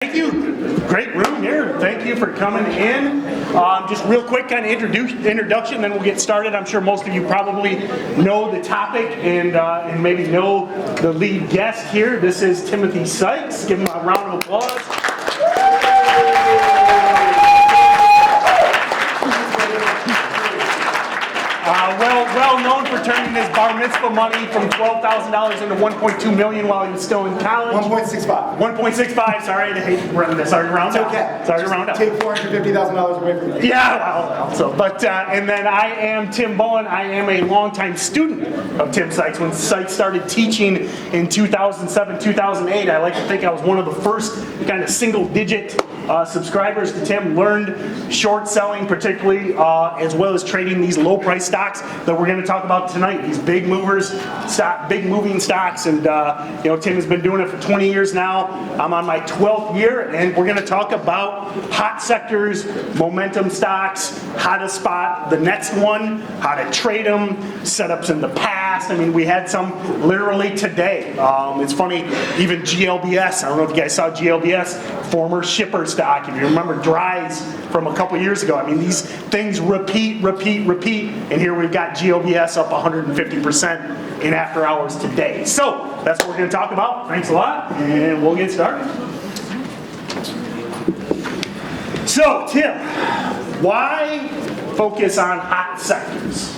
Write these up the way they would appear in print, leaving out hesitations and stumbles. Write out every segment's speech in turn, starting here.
Thank you. Great room here. Thank you for coming in. Just real quick kind of introduction, then we'll get started. I'm sure most of you probably know the topic and maybe know the lead guest here. This is Timothy Sykes. Give him a round of applause. Well known for turning his bar mitzvah money from $12,000 into $1.2 million while he was still in college. 1.65. 1.65. Sorry to round up. Okay. Sorry to round up. Take $450,000 away from me. Yeah, and then I am Tim Bowen. I am a longtime student of Tim Sykes. When Sykes started teaching in 2007, 2008, I like to think I was one of the first kind of single-digit subscribers to Tim. Learned short selling, particularly, as well as trading these low-price stocks that we're going to talk about tonight. These big movers, big moving stocks, and Tim has been doing it for 20 years now. I'm on my 12th year, and we're going to talk about hot sectors, momentum stocks, how to spot the next one, how to trade them, setups in the past. I mean, we had some literally today. It's funny, even GLBS. I don't know if you guys saw GLBS, former shipper stock. If you remember Dries from a couple years ago, I mean, these things repeat, and here we've got GLBS up 150% in after hours today. So that's what we're going to talk about. Thanks a lot, and we'll get started. So, Tim, why focus on hot sectors?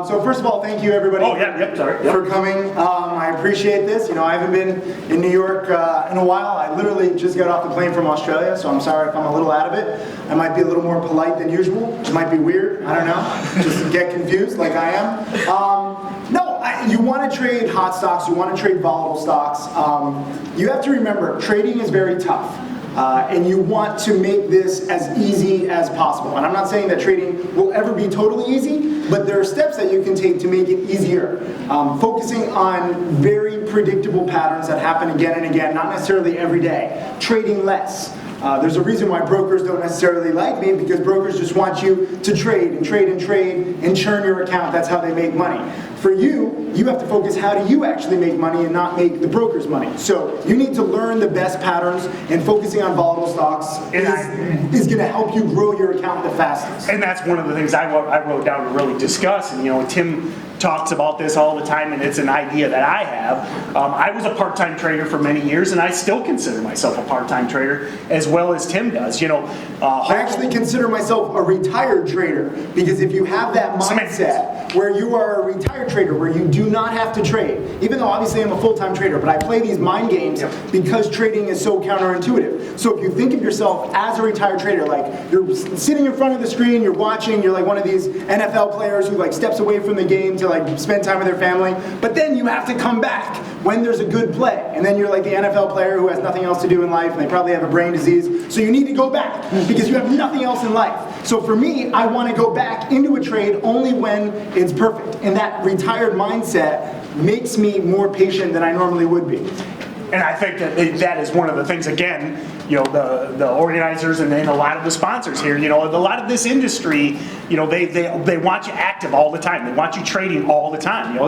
So first of all, thank you everybody for coming. I appreciate this. I haven't been in New York in a while. I literally just got off the plane from Australia, so I'm sorry if I'm a little out of it. I might be a little more polite than usual. It might be weird. I don't know. Just get confused like I am. You want to trade hot stocks. You want to trade volatile stocks. You have to remember, trading is very tough. And you want to make this as easy as possible. And I'm not saying that trading will ever be totally easy, but there are steps that you can take to make it easier. Focusing on very predictable patterns that happen again and again, not necessarily every day. Trading less. There's a reason why brokers don't necessarily like me, because brokers just want you to trade and trade and trade and churn your account. That's how they make money. For you, you have to focus how do you actually make money and not make the broker's money. So you need to learn the best patterns, and focusing on volatile stocks is going to help you grow your account the fastest. And that's one of the things I wrote down to really discuss. And Tim talks about this all the time, and it's an idea that I have. I was a part-time trader for many years, and I still consider myself a part-time trader as well as Tim does. I actually consider myself a retired trader, because if you have that mindset where you are a retired trader, where you do not have to trade, even though obviously I'm a full-time trader, but I play these mind games because trading is so counterintuitive. So if you think of yourself as a retired trader, like you're sitting in front of the screen, you're watching, you're like one of these NFL players who like steps away from the game to like spend time with their family, but then you have to come back when there's a good play, and then you're like the NFL player who has nothing else to do in life, and they probably have a brain disease, so you need to go back because you have nothing else in life. So for me, I want to go back into a trade only when it's perfect, and that retired mindset makes me more patient than I normally would be. And I think that is one of the things, again, the organizers and a lot of the sponsors here, a lot of this industry, they want you active all the time. They want you trading all the time. A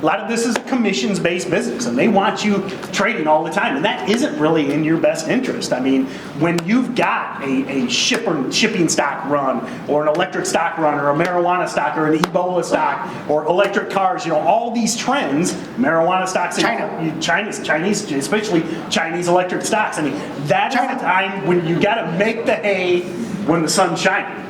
lot of this is a commissions-based business, and they want you trading all the time, and that isn't really in your best interest. I mean, when you've got a shipping stock run, or an electric stock run, or a marijuana stock, or an Ebola stock, or electric cars, all these trends, marijuana stocks, Chinese, especially Chinese electric stocks. I mean, that is the time when you got to make the hay when the sun's shining.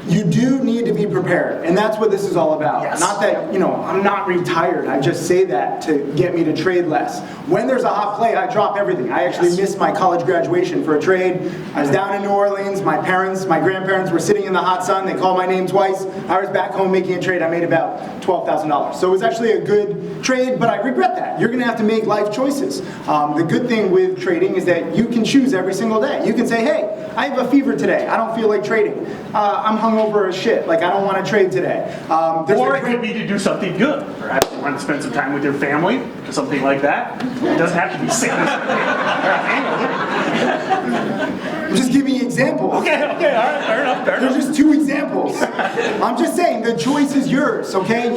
You do need to be prepared, and that's what this is all about. Yes. Not that, I'm not retired. I just say that to get me to trade less. When there's a hot play, I drop everything. I actually missed my college graduation for a trade. I was down in New Orleans. My grandparents were sitting in the hot sun. They called my name twice. I was back home making a trade. I made about $12,000. So it was actually a good trade, but I regret that. You're going to have to make life choices. The good thing with trading is that you can choose every single day. You can say, hey, I have a fever today. I don't feel like trading. I'm hungover as shit. Like, I don't want to trade today. Or it could be to do something good. Perhaps you want to spend some time with your family or something like that. It doesn't have to be sickness. I'm just giving you an example. Okay, all right, fair enough. They're just two examples. I'm just saying, the choice is yours, okay?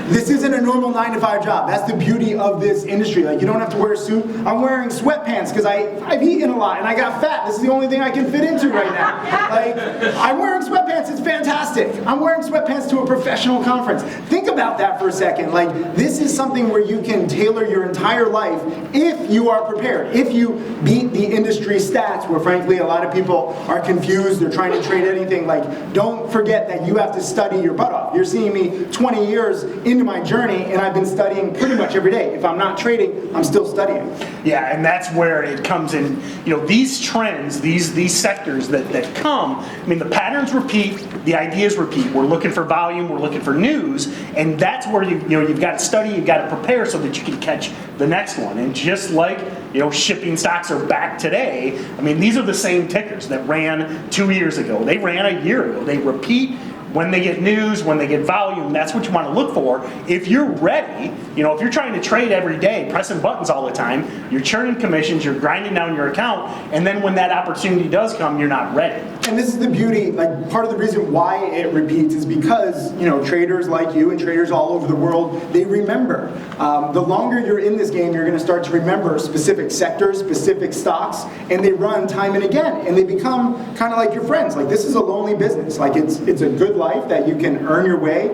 This isn't a normal 9-to-5 job. That's the beauty of this industry. Like, you don't have to wear a suit. I'm wearing sweatpants because I've eaten a lot and I got fat. This is the only thing I can fit into right now. Like, I'm wearing sweatpants. It's fantastic. I'm wearing sweatpants to a professional conference. Think about that for a second. Like, this is something where you can tailor your entire life if you are prepared. If you beat the industry stats, where frankly a lot of people are confused, they're trying to trade anything. Like, don't forget that you have to study your butt off. You're seeing me 20 years into my journey, and I've been studying pretty much every day. If I'm not trading, I'm still studying. Yeah, and that's where it comes in. These trends, these sectors that come, I mean, the patterns repeat, the ideas repeat. We're looking for volume, we're looking for news, and that's where you've got to study, you've got to prepare so that you can catch the next one. And just like shipping stocks are back today, I mean, these are the same tickers that ran 2 years ago. They ran a year ago. They repeat. When they get news, when they get volume, that's what you want to look for. If you're ready, if you're trying to trade every day, pressing buttons all the time, you're churning commissions, you're grinding down your account, and then when that opportunity does come, you're not ready. And this is the beauty, like part of the reason why it repeats is because, traders like you and traders all over the world, they remember. The longer you're in this game, you're going to start to remember specific sectors, specific stocks, and they run time and again, and they become kind of like your friends. Like, this is a lonely business. Like, it's a good life that you can earn your way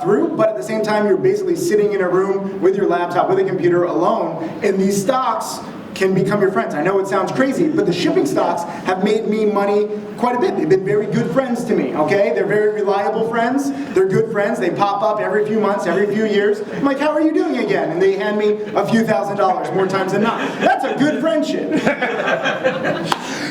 through, but at the same time, you're basically sitting in a room with your laptop, with a computer alone, and these stocks can become your friends. I know it sounds crazy, but the shipping stocks have made me money quite a bit. They've been very good friends to me, okay? They're very reliable friends. They're good friends. They pop up every few months, every few years. I'm like, how are you doing again? And they hand me a few $1,000s more times than not. That's a good friendship.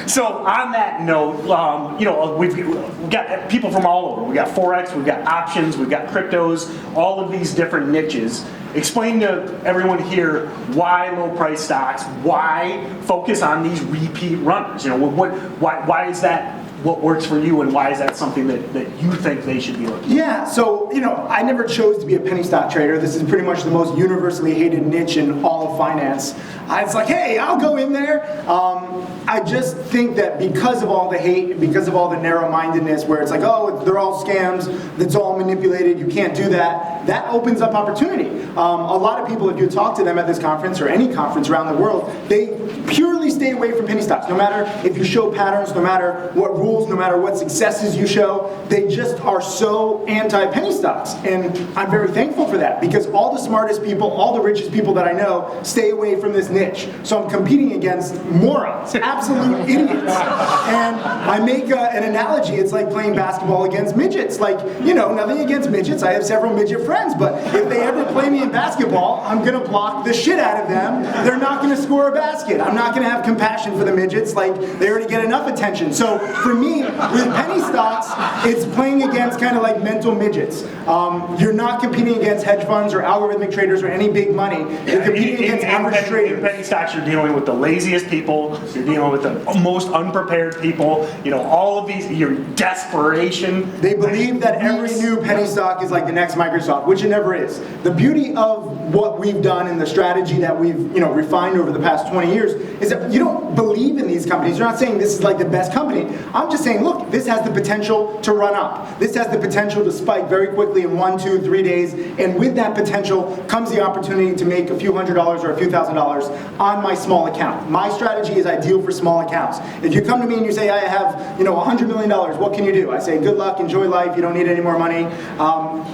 So on that note, we've got people from all over. We've got Forex, we've got options, we've got cryptos, all of these different niches. Explain to everyone here why low price stocks, why focus on these repeat runners. Why is that what works for you, and why is that something that you think they should be looking at? Yeah, so, I never chose to be a penny stock trader. This is pretty much the most universally hated niche in all of finance. It's like, hey, I'll go in there. I just think that because of all the hate, because of all the narrow-mindedness, where it's like, oh, they're all scams, it's all manipulated, you can't do that, that opens up opportunity. A lot of people, if you talk to them at this conference or any conference around the world, they purely stay away from penny stocks. No matter if you show patterns, no matter what rules, no matter what successes you show, they just are so anti-penny stocks. And I'm very thankful for that, because all the smartest people, all the richest people that I know stay away from this niche. So I'm competing against morons, absolute idiots. And I make an analogy. It's like playing basketball against midgets. Like, nothing against midgets. I have several midget friends, but if they ever play me in basketball, I'm going to block the shit out of them. They're not going to score a basket. I'm not going to have compassion for the midgets. Like, they already get enough attention. So for me, with penny stocks, it's playing against kind of like mental midgets. You're not competing against hedge funds or algorithmic traders or any big money. You're competing against average traders. In penny stocks, you're dealing with the laziest people. You're dealing with the most unprepared people. All of these, your desperation. They believe that every new penny stock is like the next Microsoft, which it never is. The beauty of what we've done and the strategy that we've refined over the past 20 years is that you don't believe in these companies. You're not saying this is like the best company. I'm just saying, look, this has the potential to run up. This has the potential to spike very quickly in 1, 2, 3 days. And with that potential comes the opportunity to make a few $100s or a few $1,000s on my small account. My strategy is ideal for small accounts. If you come to me and you say, I have $100 million, what can you do? I say, good luck, enjoy life, you don't need any more money.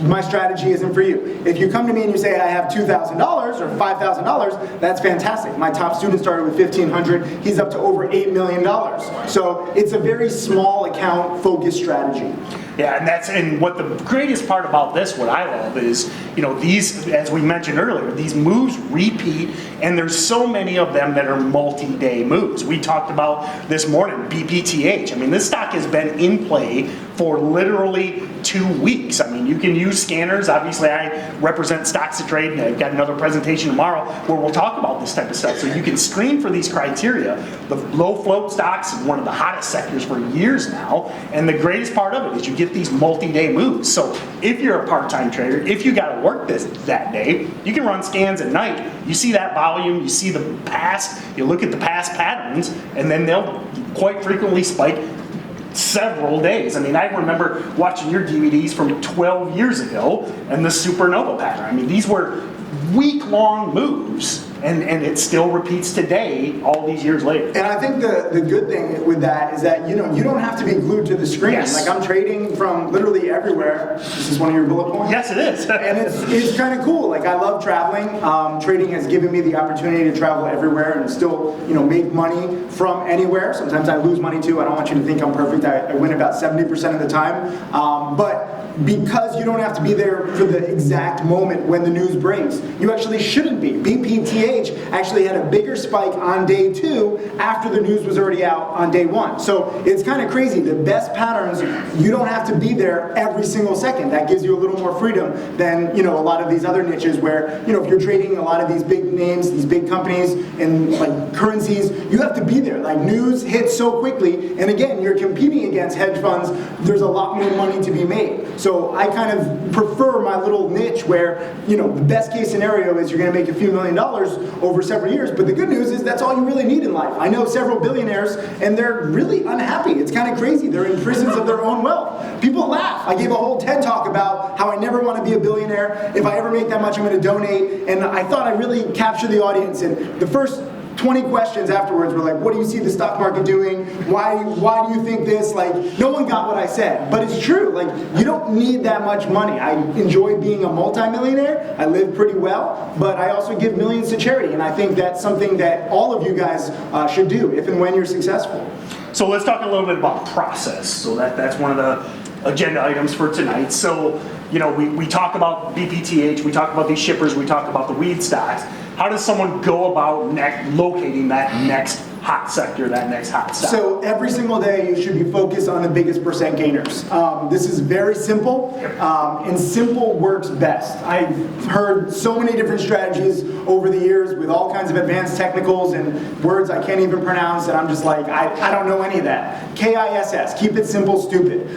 My strategy isn't for you. If you come to me and you say, I have $2,000 or $5,000, that's fantastic. My top student started with $1,500. He's up to over $8 million. So it's a very small account focused strategy. Yeah, and what the greatest part about this, what I love, is these, as we mentioned earlier, these moves repeat, and there's so many of them that are multi-day moves. We talked about this morning BPTH. I mean, this stock has been in play for literally 2 weeks. I mean, you can use scanners. Obviously, I represent Stocks to Trade, and I've got another presentation tomorrow where we'll talk about this type of stuff. So you can screen for these criteria. The low float stocks is one of the hottest sectors for years now, and the greatest part of it is you get these multi-day moves. So if you're a part-time trader, if you got to work that day, you can run scans at night. You see that volume, you see the past, you look at the past patterns, and then they'll quite frequently spike several days. I mean, I remember watching your DVDs from 12 years ago and the supernova pattern. I mean, these were week-long moves, and it still repeats today, all these years later. And I think the good thing with that is that, you don't have to be glued to the screen. Yes. Like, I'm trading from literally everywhere. This is one of your bullet points? Yes, it is. And it's kind of cool. Like, I love traveling. Trading has given me the opportunity to travel everywhere and still, make money from anywhere. Sometimes I lose money too. I don't want you to think I'm perfect. I win about 70% of the time. But because you don't have to be there for the exact moment when the news breaks, you actually shouldn't be. BPTH actually had a bigger spike on day 2 after the news was already out on day 1. So it's kind of crazy. The best patterns, you don't have to be there every single second. That gives you a little more freedom than, a lot of these other niches where, if you're trading a lot of these big names, these big companies and like currencies, you have to be there. Like, news hits so quickly, and again, you're competing against hedge funds. There's a lot more money to be made. So I kind of prefer my little niche where, the best case scenario is you're going to make a few $1 million over several years. But the good news is that's all you really need in life. I know several billionaires, and they're really unhappy. It's kind of crazy. They're in prisons of their own wealth. People laugh. I gave a whole TED talk about how I never want to be a billionaire. If I ever make that much, I'm going to donate. And I thought I really captured the audience. And the first 20 questions afterwards were like, what do you see the stock market doing? Why do you think this? Like, no one got what I said, but it's true. Like, you don't need that much money. I enjoy being a multimillionaire. I live pretty well, but I also give millions to charity, and I think that's something that all of you guys should do if and when you're successful. So let's talk a little bit about process. So that's one of the agenda items for tonight. So, we talk about BPTH, we talk about these shippers, we talk about the weed stocks. How does someone go about locating that next hot sector, that next hot stock? So every single day you should be focused on the biggest percent gainers. This is very simple, and simple works best. I've heard so many different strategies over the years with all kinds of advanced technicals and words I can't even pronounce, and I'm just like, I don't know any of that. KISS, keep it simple, stupid.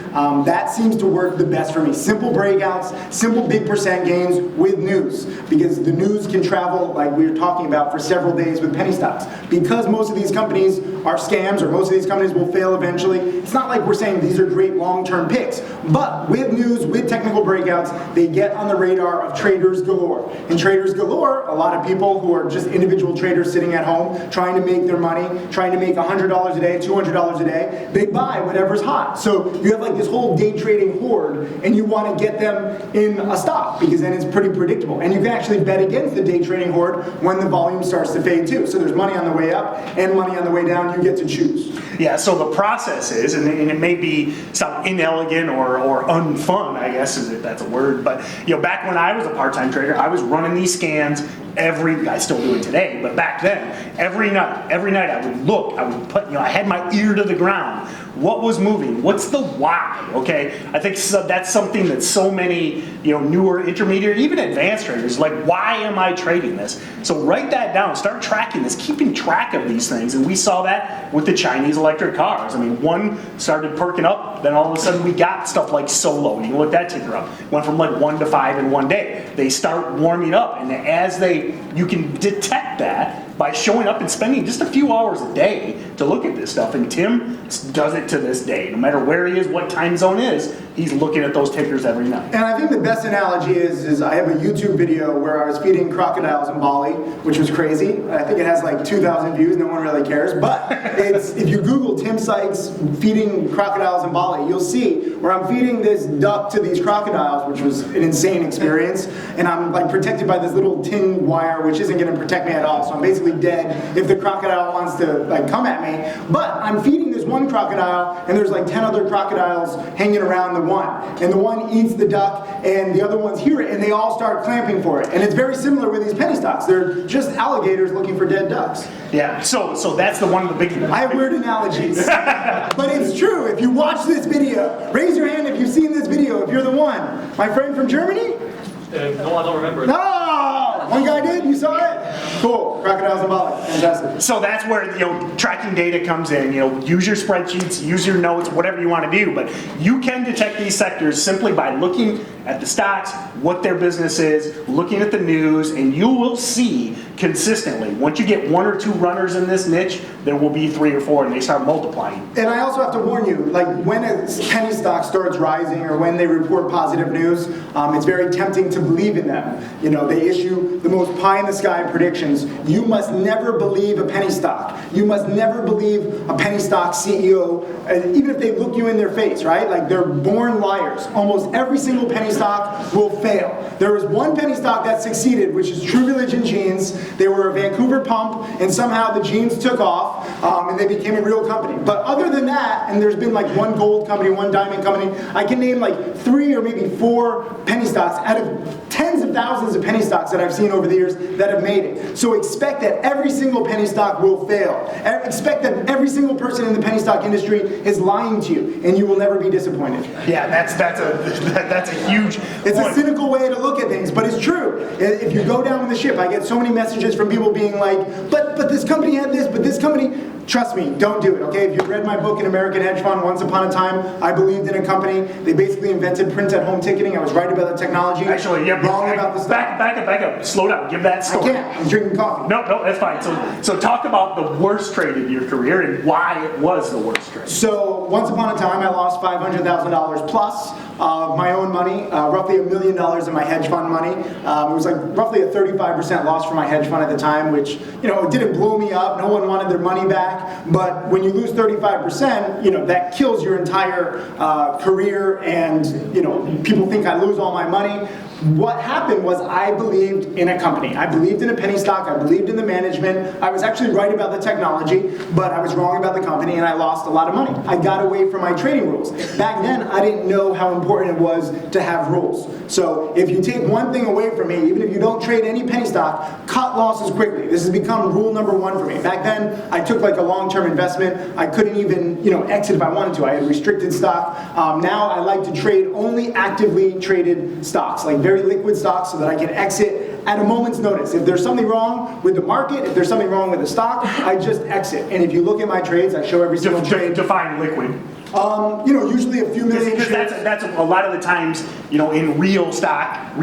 That seems to work the best for me. Simple breakouts, simple big percent gains with news, because the news can travel, like we were talking about, for several days with penny stocks. Because most of these companies are scams, or most of these companies will fail eventually, it's not like we're saying these are great long-term picks. But with news, with technical breakouts, they get on the radar of traders galore. And traders galore, a lot of people who are just individual traders sitting at home, trying to make their money, trying to make $100 a day, $200 a day, they buy whatever's hot. So you have like this whole day trading horde, and you want to get them in a stock, because then it's pretty predictable. And you can actually bet against the day trading horde when the volume starts to fade too. So there's money on the way up and money on the way down. You get to choose. Yeah, so the process is, and it may be sound inelegant or unfun, I guess, if that's a word, but back when I was a part-time trader, I was running these scans I still do it today, but back then, every night I would look, I would put, I had my ear to the ground. What was moving? What's the why? Okay, I think that's something that so many, newer, intermediate, even advanced traders, like, why am I trading this? So write that down, start tracking this, keeping track of these things, and we saw that with the Chinese electric cars. I mean, one started perking up, then all of a sudden we got stuff like Solo, and you look that ticker up, went from like 1 to 5 in one day. They start warming up, and as you can detect that by showing up and spending just a few hours a day to look at this stuff. And Tim does it to this day. No matter where he is, what time zone is, he's looking at those tickers every night. And I think the best analogy is I have a YouTube video where I was feeding crocodiles in Bali, which was crazy. I think it has like 2,000 views. No one really cares. But if you Google Tim Sykes feeding crocodiles in Bali, you'll see where I'm feeding this duck to these crocodiles, which was an insane experience. And I'm like protected by this little tin wire, which isn't going to protect me at all. So I'm basically dead if the crocodile wants to like come at me. But I'm feeding this one crocodile, and there's like 10 other crocodiles hanging around the one. And the one eats the duck, and the other ones hear it, and they all start clamping for it. And it's very similar with these penny stocks. They're just alligators looking for dead ducks. Yeah, so that's one of the big... I have weird analogies. But it's true. If you watch this video, raise your hand if you've seen this video, if you're the one. My friend from Germany? No, I don't remember. No! One guy did? You saw it? Cool. Crocodiles in Bali. Fantastic. So that's where tracking data comes in. Use your spreadsheets, use your notes, whatever you want to do. But you can detect these sectors simply by looking at the stocks, what their business is, looking at the news, and you will see consistently, once you get one or two runners in this niche, there will be 3 or 4, and they start multiplying. And I also have to warn you, like when a penny stock starts rising or when they report positive news, it's very tempting to believe in them. You know, they issue the most pie-in-the-sky predictions. You must never believe a penny stock. You must never believe a penny stock CEO, even if they look you in their face, right? Like they're born liars. Almost every single penny stock will fail. There was one penny stock that succeeded, which is True Religion Jeans. They were a Vancouver pump, and somehow the jeans took off, and they became a real company. But other than that, and there's been like one gold company, one diamond company, I can name like 3 or maybe 4 penny stocks out of tens of thousands of penny stocks that I've seen over the years that have made it. So expect that every single penny stock will fail. Expect that every single person in the penny stock industry is lying to you, and you will never be disappointed. Yeah, that's a huge It's point. a cynical way to look at things, but it's true. If you go down with the ship, I get so many messages from people being like, but this company had this, but this company. Trust me, don't do it, okay? If you've read my book, An American Hedge Fund, Once Upon a Time, I believed in a company. They basically invented print-at-home ticketing. I was right about the technology. Actually, yeah, wrong about the stock. back up. Slow down. Give that I story. can't. I'm drinking coffee. No, that's fine. So talk about the worst trade of your career and why it was the worst trade. So once upon a time, I lost $500,000 plus of my own money, roughly $1 million of my hedge fund money. It was like roughly a 35% loss for my hedge fund at the time, which, you know, it didn't blow me up. No one wanted their money back. But when you lose 35%, you know, that kills your entire career, and, you know, people think I lose all my money. What happened was I believed in a company. I believed in a penny stock. I believed in the management. I was actually right about the technology, but I was wrong about the company, and I lost a lot of money. I got away from my trading rules. Back then, I didn't know how important it was to have rules. So if you take one thing away from me, even if you don't trade any penny stock, cut losses quickly. This has become rule number 1 for me. Back then, I took like a long-term investment. I couldn't even, you know, exit if I wanted to. I had restricted stock. Now I like to trade only actively traded stocks, like very liquid stocks, so that I can exit at a moment's notice. If there's something wrong with the market, if there's something wrong with the stock, I just exit. And if you look at my trades, I show every single trade. Define liquid. You know, usually a few million Because shares. that's a lot of the times, you know, in real stock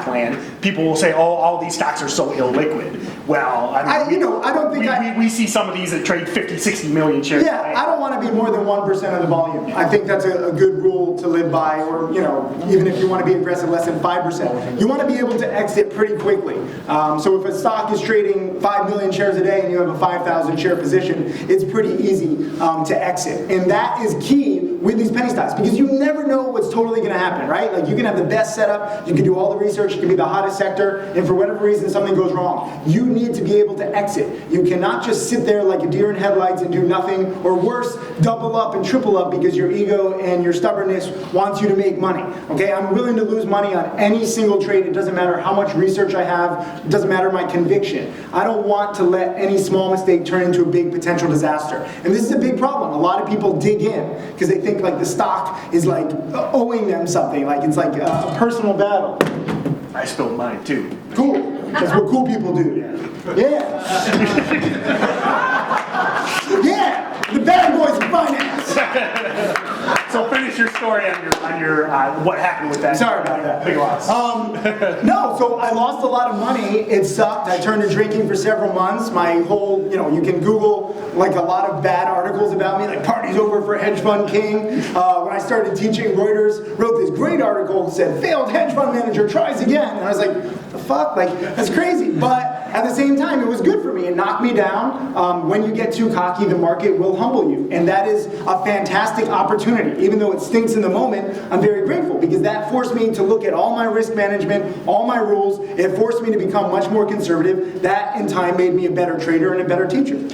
land, people will say, oh, all these stocks are so illiquid. Well, I mean, I don't think we see some of these that trade 50, 60 million shares. Yeah, I don't want to be more than 1% of the volume. I think that's a good rule to live by, or, you know, even if you want to be aggressive, less than 5%. You want to be able to exit pretty quickly. So if a stock is trading 5 million shares a day and you have a 5,000 share position, it's pretty easy to exit. And that is key with these penny stocks, because you never know what's totally going to happen, right? Like, you can have the best setup, you can do all the research, you can be the hottest sector, and for whatever reason something goes wrong. You need to be able to exit. You cannot just sit there like a deer in headlights and do nothing, or worse, double up and triple up because your ego and your stubbornness wants you to make money. Okay, I'm willing to lose money on any single trade. It doesn't matter how much research I have. It doesn't matter my conviction. I don't want to let any small mistake turn into a big potential disaster. And this is a big problem. A lot of people dig in because they think like the stock is like owing them something, like it's like a personal battle. I spilled mine too. Cool. That's what cool people do. Yeah. Yeah. The bad boys of finance. So finish your story on your what happened with that. Sorry about that. Big loss. No, so I lost a lot of money. It sucked. I turned to drinking for several months. My whole, you know, you can Google like a lot of bad articles about me, like parties over for hedge fund king. When I started teaching, Reuters wrote this great article that said, failed hedge fund manager tries again. And I was like, the fuck? Like, that's crazy. But at the same time, it was good for me. It knocked me down. When you get too cocky, the market will humble you. And that is a fantastic opportunity. Even though it stinks in the moment, I'm very grateful, because that forced me to look at all my risk management, all my rules. It forced me to become much more conservative. That, in time, made me a better trader and a better teacher.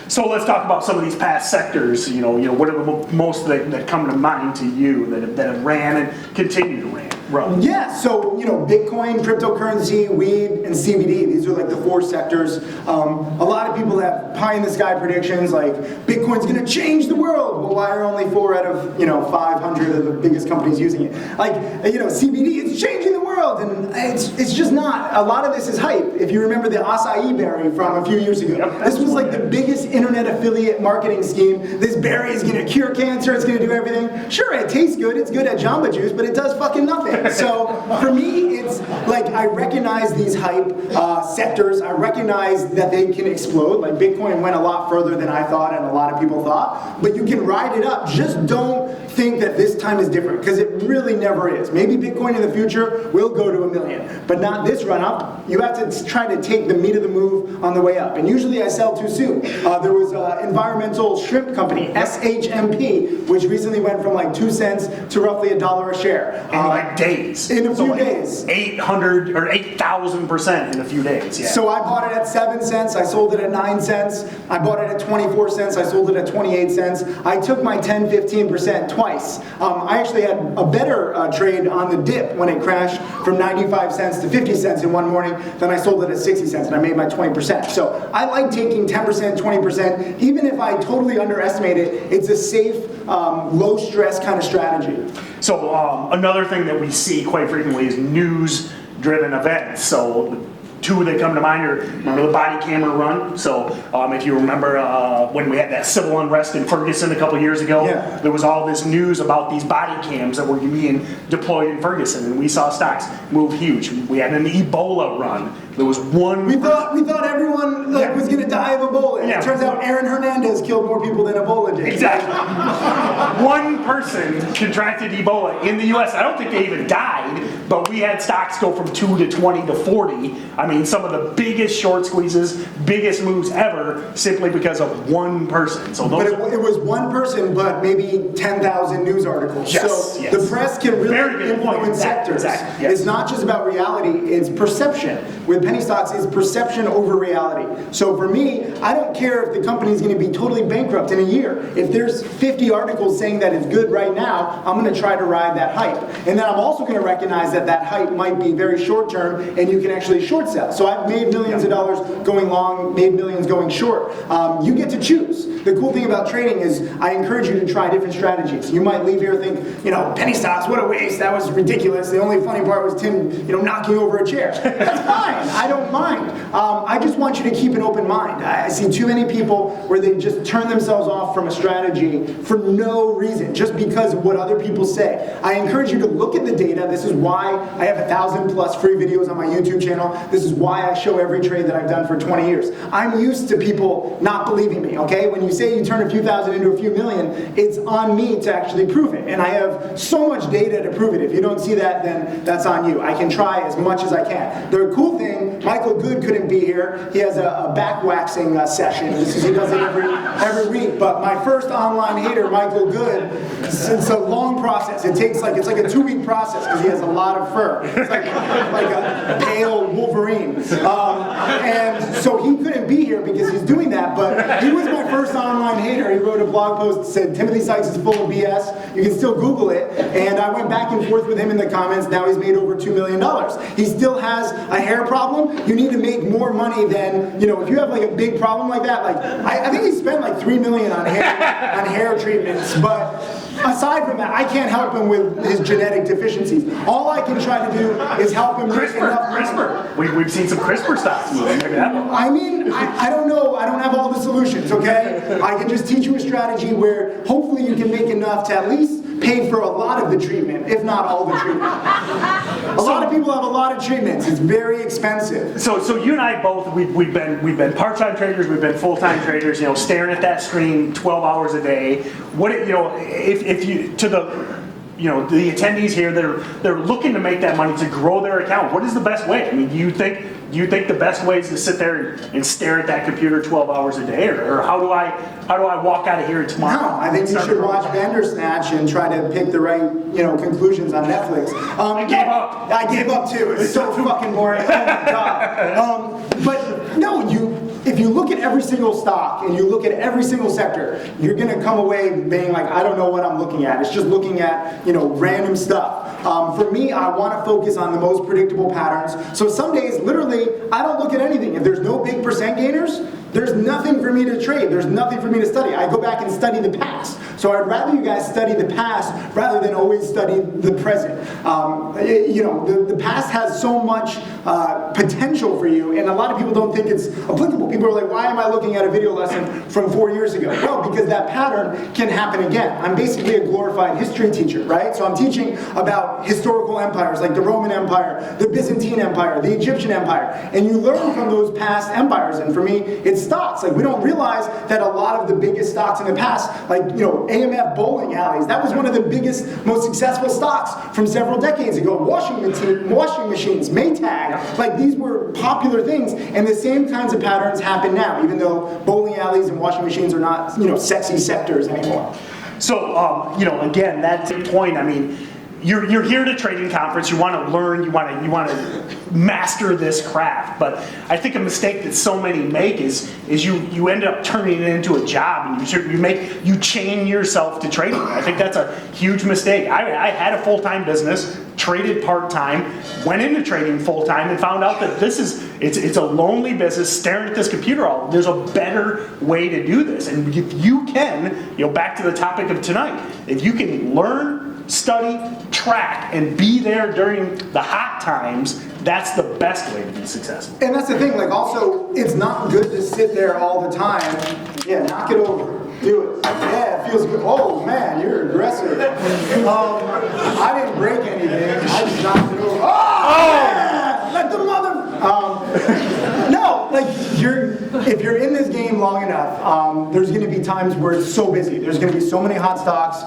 So let's talk about some of these past sectors. You know, what are the most that come to mind to you that have ran and continue to run? Yeah, so, you know, Bitcoin, cryptocurrency, weed, and CBD. These are like the 4 sectors. A lot of people have pie-in-the-sky predictions like Bitcoin's going to change the world. Well, why are only 4 out of, you know, 500 of the biggest companies using it? Like, you know, CBD, it's changing the world. world, and it's just not. A lot of this is hype. If you remember the acai berry from a few years ago, this was like the biggest internet affiliate marketing scheme. This berry is going to cure cancer. It's going to do everything. Sure, it tastes good. It's good at Jamba Juice, but it does fucking nothing. So for me, it's like I recognize these hype sectors. I recognize that they can explode. Like Bitcoin went a lot further than I thought and a lot of people thought. But you can ride it up. Just don't think that this time is different, because it really never is. Maybe Bitcoin in the future will go to $1 million, but not this run up. You have to try to take the meat of the move on the way up. And usually I sell too soon. There was an environmental shrimp company, SHMP, which recently went from like 2 cents to roughly $1 a share. In like days. In a few days. 800 or 8,000% in a few days. Yeah. So I bought it at 7 cents, I sold it at 9 cents. I bought it at 24 cents, I sold it at 28 cents. I took my 10-15% twice. I actually had a better trade on the dip when it crashed from 95 cents to 50 cents in one morning. Then I sold it at 60 cents and I made my 20%. So I like taking 10%, 20%. Even if I totally underestimate it, it's a safe, low stress kind of strategy. So another thing that we see quite frequently is news-driven events. So two that come to mind are, remember the body camera run? So if you remember when we had that civil unrest in Ferguson a couple years ago, there was all this news about these body cams that were being deployed in Ferguson, and we saw stocks move huge. We had an Ebola run. There was one. We thought everyone was going to die of Ebola. And it turns out Aaron Hernandez killed more people than Ebola did. Exactly. One person contracted Ebola in the U.S. I don't think they even died, but we had stocks go from 2 to 20 to 40. I mean, some of the biggest short squeezes, biggest moves ever, simply because of one person. So those it was one person, but maybe 10,000 news articles. So the press can really influence sectors. Exactly. Yes. It's not just about reality, it's perception. With penny stocks, it's perception over reality. So for me, I don't care if the company is going to be totally bankrupt in a year. If there's 50 articles saying that it's good right now, I'm going to try to ride that hype. And then I'm also going to recognize that that hype might be very short term and you can actually short sell. So I've made millions of dollars going long, made millions going short. You get to choose. The cool thing about trading is I encourage you to try different strategies. You might leave here and think, penny stocks, what a waste. That was ridiculous. The only funny part was Tim, knocking over a chair. That's fine. I don't mind. I just want you to keep an open mind. I see too many people where they just turn themselves off from a strategy for no reason, just because of what other people say. I encourage you to look at the data. This is why I have 1,000+ free videos on my YouTube channel. This is why I show every trade that I've done for 20 years. I'm used to people not believing me, okay? When you say you turn a few thousand into a few million, it's on me to actually prove it. And I have so much data to prove it. If you don't see that, then that's on you. I can try as much as I can. The cool thing, Michael Good couldn't be here. He has a back waxing session. He does it every week. But my first online hater, Michael Good, it's a long process. It's like a 2-week process because he has a lot of fur. It's like a pale Wolverine. And so he couldn't be here because he's doing that, but he was my first online hater. He wrote a blog post that said, Timothy Sykes is full of BS. You can still Google it. And I went back and forth with him in the comments. Now he's made over $2 million. He still has a hair problem. You need to make more money than, if you have like a big problem like that, I think he spent like $3 million on hair treatments, but aside from that, I can't help him with his genetic deficiencies. All I can try to do is help him make enough money. CRISPR. We've seen some CRISPR stocks moving. I mean, I don't know. I don't have all the solutions, okay? I can just teach you a strategy where hopefully you can make enough to at least pay for a lot of the treatment, if not all the treatment. A lot of people have a lot of treatments. It's very expensive. So you and I both, we've been part-time traders, we've been full-time traders, staring at that screen 12 hours a day. What, if you, to the the attendees here, they're looking to make that money to grow their account. What is the best way? I mean, do you think the best way is to sit there and stare at that computer 12 hours a day, or how do I walk out of here tomorrow? No, I think you should watch Bandersnatch and try to pick the right conclusions on Netflix. I gave up. I gave up too. It's so fucking boring. Oh my god. But no, if you look at every single stock and you look at every single sector, you're going to come away being like, I don't know what I'm looking at. It's just looking at, random stuff. For me, I want to focus on the most predictable patterns. So some days, literally, I don't look at anything. If there's no big percent gainers, there's nothing for me to trade. There's nothing for me to study. I go back and study the past. So I'd rather you guys study the past rather than always study the present. The past has so much potential for you, and a lot of people don't think it's applicable. People are like, why am I looking at a video lesson from 4 years ago? Well, because that pattern can happen again. I'm basically a glorified history teacher, right? So I'm teaching about historical empires like the Roman Empire, the Byzantine Empire, the Egyptian Empire, and you learn from those past empires. And for me, it's stocks. Like, we don't realize that a lot of the biggest stocks in the past, like, AMF bowling alleys, that was one of the biggest, most successful stocks from several decades ago. Washing machines, Maytag, like, these were popular things, and the same kinds of patterns happen now, even though bowling alleys and washing machines are not, sexy sectors anymore. So, again, that point, I mean, you're here at a trading conference, you want to learn, you want to master this craft, but I think a mistake that so many make is you end up turning it into a job, and you chain yourself to trading. I think that's a huge mistake. I had a full-time business, traded part-time, went into trading full-time, and found out that it's a lonely business, staring at this computer all. There's a better way to do this, and if you can, back to the topic of tonight, if you can learn, study, track, and be there during the hot times, that's the best way to be successful. And that's the thing, like, also, it's not good to sit there all the time. Yeah, knock it over. Do it. Yeah, it feels good. Oh, man, you're aggressive. I didn't break anything. I just knocked it over. Oh! Yeah! Let the mother... No, like, if you're in this game long enough, there's going to be times where it's so busy. There's going to be so many hot stocks,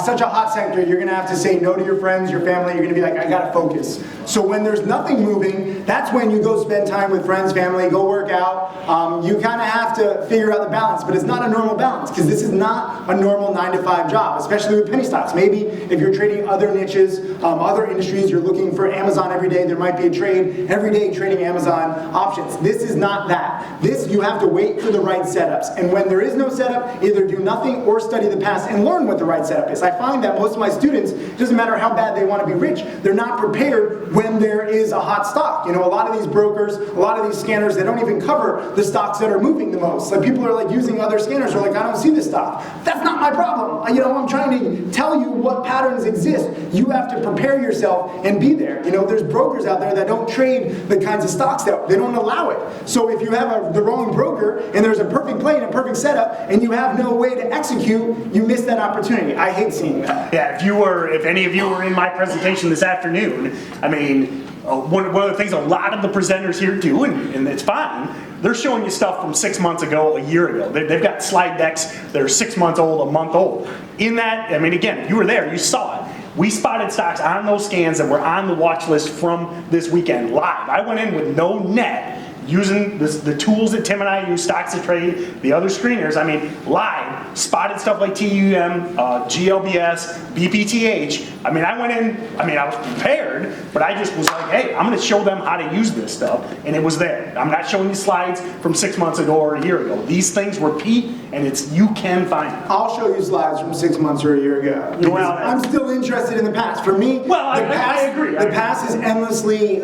such a hot sector, you're going to have to say no to your friends, your family. You're going to be like, I got to focus. So when there's nothing moving, that's when you go spend time with friends, family, go work out. You kind of have to figure out the balance, but it's not a normal balance, because this is not a normal 9-to-5 job, especially with penny stocks. Maybe if you're trading other niches, other industries, you're looking for Amazon every day, there might be a trade every day trading Amazon options. This is not that. This, you have to wait for the right setups. And when there is no setup, either do nothing or study the past and learn what the right setup is. I find that most of my students, it doesn't matter how bad they want to be rich, they're not prepared when there is a hot stock. A lot of these brokers, a lot of these scanners, they don't even cover the stocks that are moving the most. Like, people are like using other scanners, they're like, I don't see this stock. That's not my problem. I'm trying to tell you what patterns exist. You have to prepare yourself and be there. There's brokers out there that don't trade the kinds of stocks that they don't allow it. So if you have the wrong broker and there's a perfect play and a perfect setup and you have no way to execute, you miss that opportunity. I hate seeing that. Yeah, if any of you were in my presentation this afternoon, I mean, one of the things a lot of the presenters here do, and it's fine, they're showing you stuff from 6 months ago, a year ago. They've got slide decks that are 6 months old, a month old. In that, I mean, again, you were there, you saw it. We spotted stocks on those scans that were on the watch list from this weekend live. I went in with no net, using the tools that Tim and I use, Stocks to Trade, the other screeners. I mean, live, spotted stuff like TUM, GLBS, BPTH. I mean, I went in, I was prepared, but I just was like, hey, I'm going to show them how to use this stuff, and it was there. I'm not showing you slides from 6 months ago or a year ago. These things repeat, and you can find them. I'll show you slides from 6 months or a year ago. Well, I'm still interested in the past. For me, I agree. The past is endlessly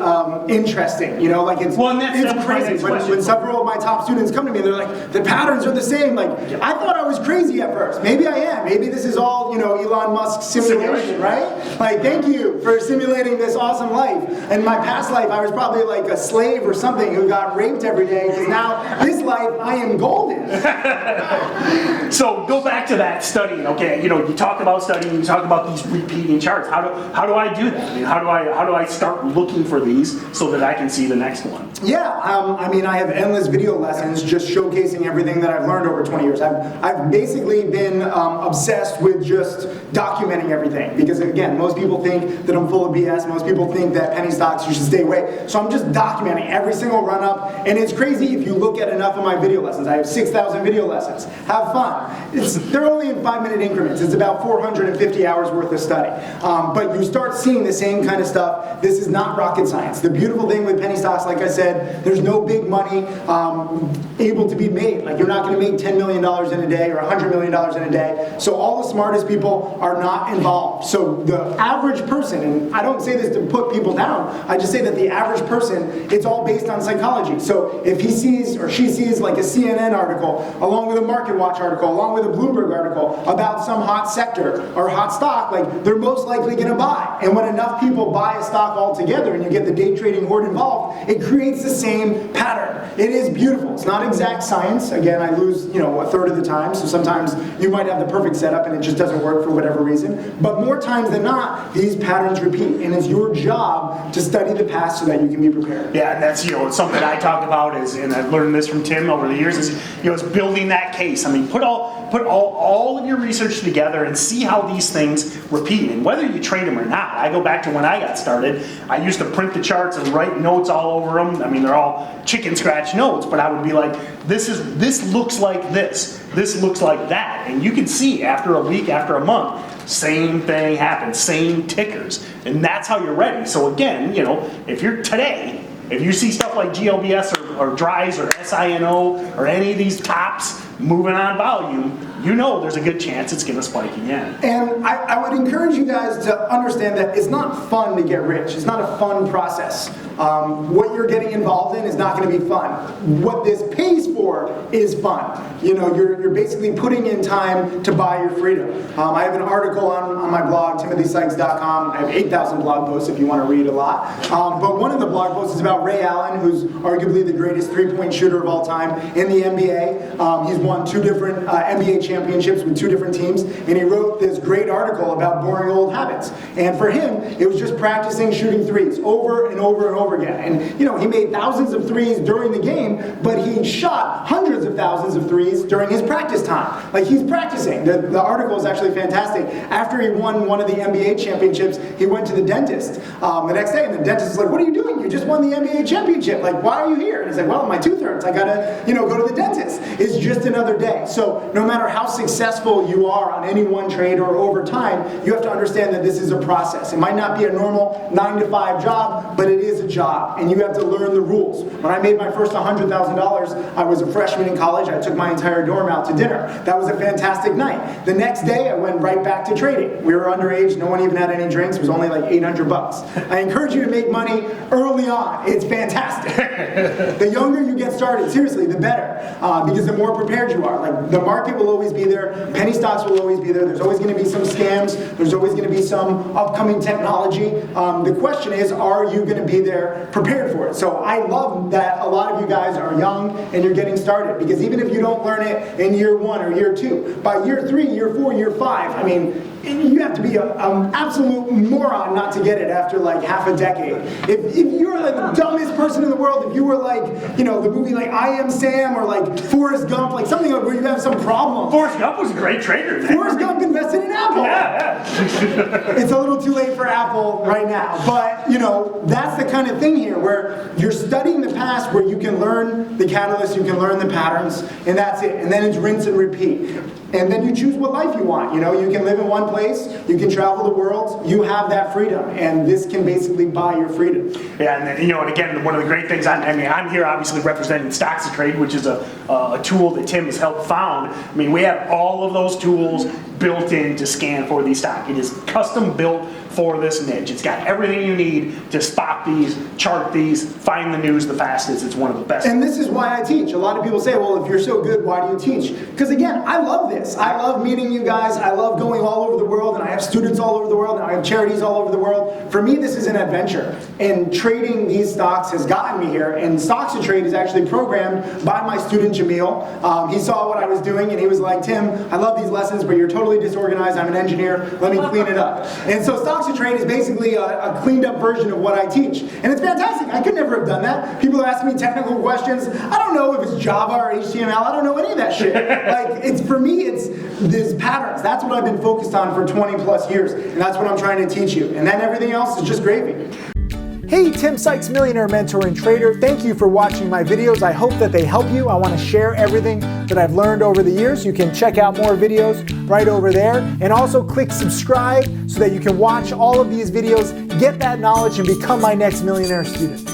interesting. Like, it's crazy. When several of my top students come to me, they're like, the patterns are the same. Like, I thought I was crazy at first. Maybe I am. Maybe this is all, Elon Musk's simulation, right? Like, thank you for simulating this awesome life. In my past life, I was probably like a slave or something who got raped every day, because now this life, I am golden. So go back to that studying, okay? You talk about studying, you talk about these repeating charts. How do I do that? I mean, how do I start looking for these so that I can see the next one? Yeah, I have endless video lessons just showcasing everything that I've learned over 20 years. I've basically been obsessed with just documenting everything, because again, most people think that I'm full of BS. Most people think that penny stocks, you should stay away. So I'm just documenting every single run up, and it's crazy if you look at enough of my video lessons. I have 6,000 video lessons. Have fun. They're only in 5-minute increments. It's about 450 hours worth of study. But you start seeing the same kind of stuff. This is not rocket science. The beautiful thing with penny stocks, like I said, there's no big money able to be made. Like, you're not going to make $10 million in a day or $100 million in a day. So all the smartest people are not involved. So the average person, and I don't say this to put people down, I just say that the average person, it's all based on psychology. So if he sees or she sees like a CNN article, along with a Market Watch article, along with a Bloomberg article about some hot sector or hot stock, like, they're most likely going to buy. And when enough people buy a stock all together and you get the day trading horde involved, it creates the same pattern. It is beautiful. It's not exact science. Again, I lose, a third of the time. So sometimes you might have the perfect setup and it just doesn't work for whatever reason. But more times than not, these patterns repeat. And it's your job to study the past so that you can be prepared. Yeah, and that's, it's something I talk about is, and I've learned this from Tim over the years, is, is building that case. I mean, put all of your research together and see how these things repeat. And whether you trade them or not, I go back to when I got started, I used to print the charts and write notes all over them. I mean, they're all chicken scratch notes, but I would be like, this looks like this looks like that. And you can see after a week, after a month, same thing happens, same tickers. And that's how you're ready. So again, if you see stuff like GLBS or DRYs or SINO or any of these tops moving on volume, there's a good chance it's going to spike again. And I would encourage you guys to understand that it's not fun to get rich. It's not a fun process. What you're getting involved in is not going to be fun. What this pays for is fun. You're basically putting in time to buy your freedom. I have an article on my blog, timothysykes.com. I have 8,000 blog posts if you want to read a lot. But one of the blog posts is about Ray Allen, who's arguably the greatest three-point shooter of all time in the NBA. He's won 2 different NBA championships with 2 different teams, and he wrote this great article about boring old habits. And for him, it was just practicing shooting threes over and over and over again. And he made thousands of threes during the game, but he shot hundreds of thousands of threes during his practice time. Like, he's practicing. The article is actually fantastic. After he won one of the NBA championships, he went to the dentist the next day, and the dentist was like, "What are you doing? You just won the NBA championship. Like, why are you here?" And he's like, "Well, my tooth hurts. I gotta, go to the dentist." It's just another day. So no matter how successful you are on any one trade or over time, you have to understand that this is a process. It might not be a normal 9-to-5 job, but it is a job, and you have to learn the rules. When I made my first $100,000, I was a freshman in college. I took my entire dorm out to dinner. That was a fantastic night. The next day, I went right back to trading. We were underage. No one even had any drinks. It was only like $800. I encourage you to make money early on. It's fantastic. The younger you get started, seriously, the better, because the more prepared you are. Like, the market will always be there. Penny stocks will always be there. There's always going to be some scams. There's always going to be some upcoming technology. The question is, are you going to be there prepared for it? So I love that a lot of you guys are young and you're getting started, because even if you don't learn it in year 1 or year 2, by year 3, year 4, year 5, I mean, you have to be an absolute moron not to get it after like half a decade. If you're like the dumbest person in the world, if you were like, the movie like I Am Sam or like Forrest Gump, like something like where you have some problem. Forrest Gump was a great trader, man. Forrest Gump invested in Apple. Yeah. It's a little too late for Apple right now, but that's the kind of thing here where you're studying the past, where you can learn the catalyst, you can learn the patterns, and that's it. And then it's rinse and repeat. And then you choose what life you want. You can live in one place, you can travel the world, you have that freedom, and this can basically buy your freedom. Yeah, and then, and again, one of the great things, I'm here obviously representing Stocks to Trade, which is a tool that Tim has helped found. I mean, we have all of those tools built in to scan for these stocks. It is custom built for this niche. It's got everything you need to spot these, chart these, find the news the fastest. It's one of the best. And this is why I teach. A lot of people say, well, if you're so good, why do you teach? Because again, I love this. I love meeting you guys. I love going all over the world, and I have students all over the world, and I have charities all over the world. For me, this is an adventure. And trading these stocks has gotten me here. And Stocks to Trade is actually programmed by my student, Jamil. He saw what I was doing, and he was like, Tim, I love these lessons, but you're totally disorganized. I'm an engineer. Let me clean it up. And so Stocks to Trade is basically a cleaned up version of what I teach. And it's fantastic. I could never have done that. People are asking me technical questions. I don't know if it's Java or HTML. I don't know any of that shit. For me, it's these patterns. That's what I've been focused on for 20 plus years. And that's what I'm trying to teach you. And then everything else is just gravy. Hey, Tim Sykes, Millionaire Mentor and Trader. Thank you for watching my videos. I hope that they help you. I want to share everything that I've learned over the years. You can check out more videos right over there. And also click subscribe so that you can watch all of these videos, get that knowledge, and become my next millionaire student.